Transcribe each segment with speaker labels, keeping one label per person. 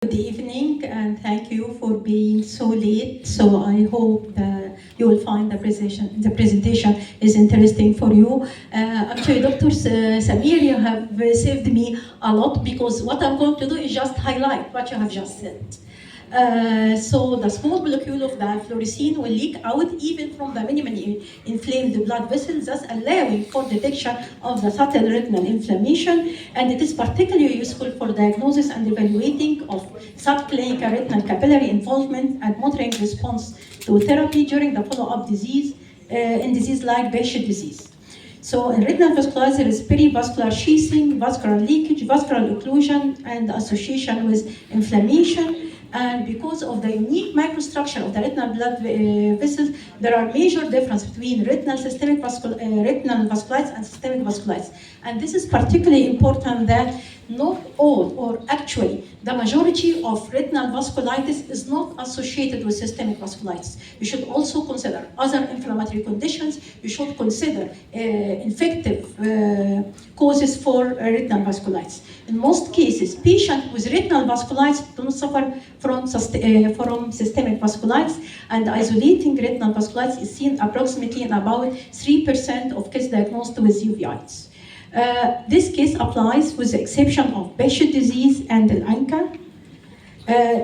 Speaker 1: Good evening, and thank you for being so late. So I hope that you will find the presentation is interesting for you. Actually, Dr. Samir, you have saved me a lot because what I'm going to do is just highlight what you have just said. So the small molecule of the fluorescein will leak out even from the minimally inflamed blood vessels, thus allowing for detection of the subtle retinal inflammation. And it is particularly useful for diagnosis and evaluating of subclinical retinal capillary involvement and monitoring response to therapy during the follow-up disease in disease like Behçet disease. So in retinal vasculitis, there is perivascular sheathing, vascular leakage, vascular occlusion, and association with inflammation. And because of the unique microstructure of the retinal blood vessels, there are major differences between retinal vasculitis and systemic vasculitis. And this is particularly important that not all, or actually the majority of retinal vasculitis is not associated with systemic vasculitis. You should also consider other inflammatory conditions. You should consider infective causes for retinal vasculitis. In most cases, patients with retinal vasculitis do not suffer from systemic vasculitis, and isolating retinal vasculitis is seen approximately in about 3% of cases diagnosed with uveitis. This case applies with the exception of Behçet disease and ANCA.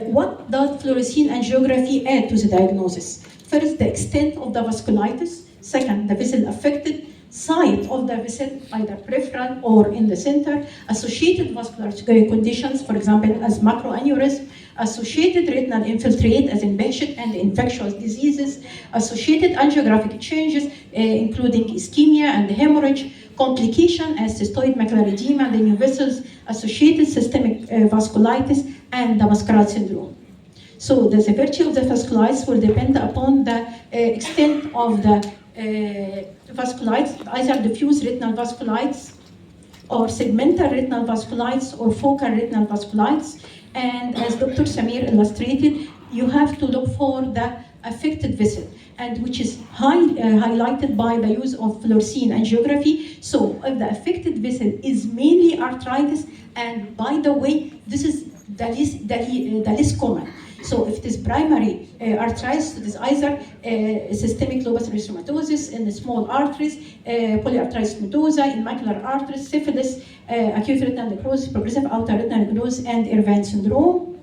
Speaker 1: What does fluorescein angiography add to the diagnosis? First, the extent of the vasculitis. Second, the vessel affected, site of the vessel, either peripheral or in the center, associated vascular conditions, for example, as macroaneurysm, associated retinal infiltrate, as in Behçet, and infectious diseases, associated angiographic changes, including ischemia and hemorrhage, complication as cystoid macular edema, the new vessels, associated systemic vasculitis, and the Masquerade syndrome. So the severity of the vasculitis will depend upon the extent of the vasculitis, either diffuse retinal vasculitis, or segmental retinal vasculitis, or focal retinal vasculitis. And as Dr. Samir illustrated, you have to look for the affected vessel, and which is highlighted by the use of fluorescein angiography. So if the affected vessel is mainly arthritis, and by the way, this is the least common. So if it is primary arthritis, it is either systemic lupus erythematosus in the small arteries, polyarteritis nodosa in macular arteries, syphilis, acute retinal necrosis, progressive outer retinal necrosis, and Irvine syndrome.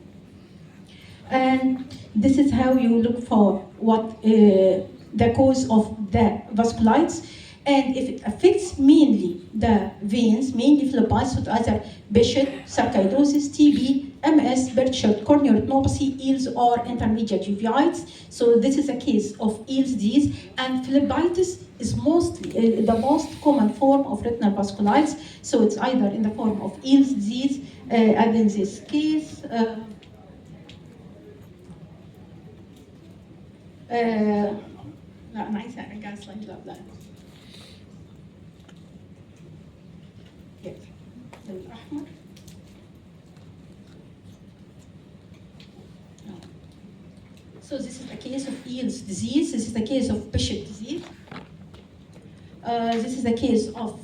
Speaker 1: And this is how you look for what the cause of the vasculitis. And if it affects mainly the veins, mainly phlebitis, with either Behçet, sarcoidosis, TB, MS, Behçet, corneal retinopathy, EELS, or intermediate uveitis. So this is a case of EELS disease, and phlebitis is mostly the most common form of retinal vasculitis. So it's either in the form of EELS disease, and in this case, لا أنا عايزة أرجع السلايد اللي قبلها. الأحمر. So this is the case of EELS disease. This is the case of Behçet disease. This is the case of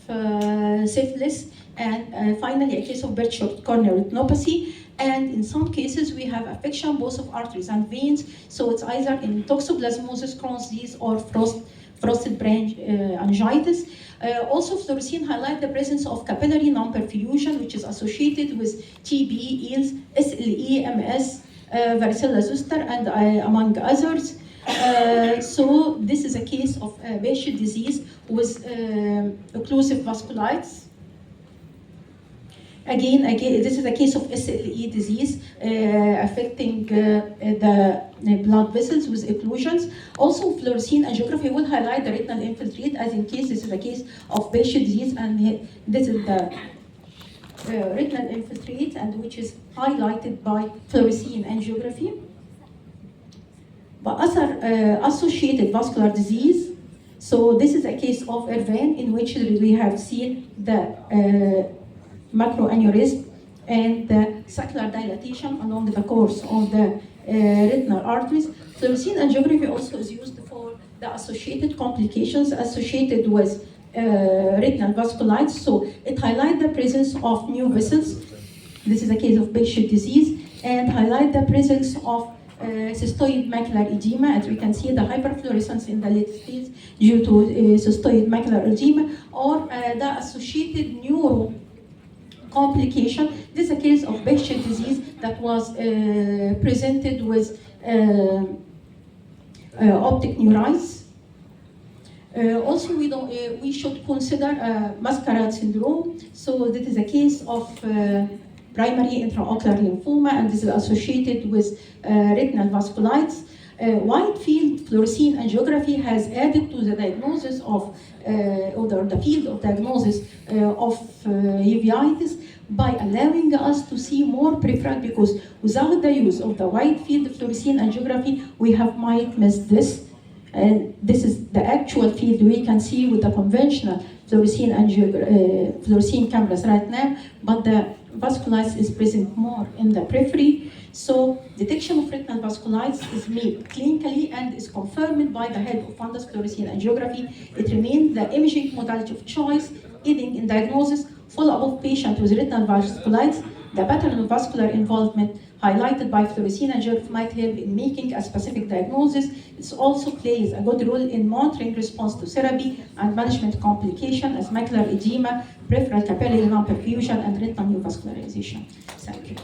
Speaker 1: syphilis, and finally a case of Behçet corneal retinopathy. And in some cases, we have affection both of arteries and veins. So it's either in toxoplasmosis, Crohn's disease, or frosted branch meningitis. Also, fluorescein highlight the presence of capillary non-perfusion, which is associated with TB, EELS, SLE, MS, varicella zoster, and among others. So this is a case of Behçet disease with occlusive vasculitis. Again, this is a case of SLE disease affecting the blood vessels with occlusions. Also, fluorescein angiography will highlight the retinal infiltrate, as in case this is a case of Behçet disease, and this is the retinal infiltrate, and which is highlighted by fluorescein angiography. But other associated vascular disease. So this is a case of Irvine, in which we have seen the macroaneurysm and the sacral dilatation along the course of the retinal arteries. Fluorescein angiography also is used for the associated complications associated with retinal vasculitis. So it highlights the presence of new vessels. This is a case of Behçet disease. and highlight the presence of cystoid macular edema. As we can see, the hyperfluorescence in the late stage due to cystoid macular edema, or the associated neuro complication. This is a case of Behçet disease that was presented with optic neuritis. Also, we should consider mascarade syndrome. So this is a case of primary intraocular lymphoma, and this is associated with retinal vasculitis. Wide field fluorescein angiography has added to the diagnosis of, or the field of diagnosis of uveitis by allowing us to see more peripheral, because without the use of the wide field fluorescein angiography, we might miss this. And this is the actual field we can see with the conventional fluorescein cameras right now, but the vasculitis is present more in the periphery. So detection of retinal vasculitis is made clinically and is confirmed by the help of fundus fluorescein angiography. It remains the imaging modality of choice, aiding in diagnosis, follow-up of patient with retinal vasculitis. The pattern of vascular involvement highlighted by fluorescein angiography might help in making a specific diagnosis. It also plays a good role in monitoring response to therapy and management complication as macular edema, peripheral capillary non-perfusion, and retinal neovascularization. Thank you.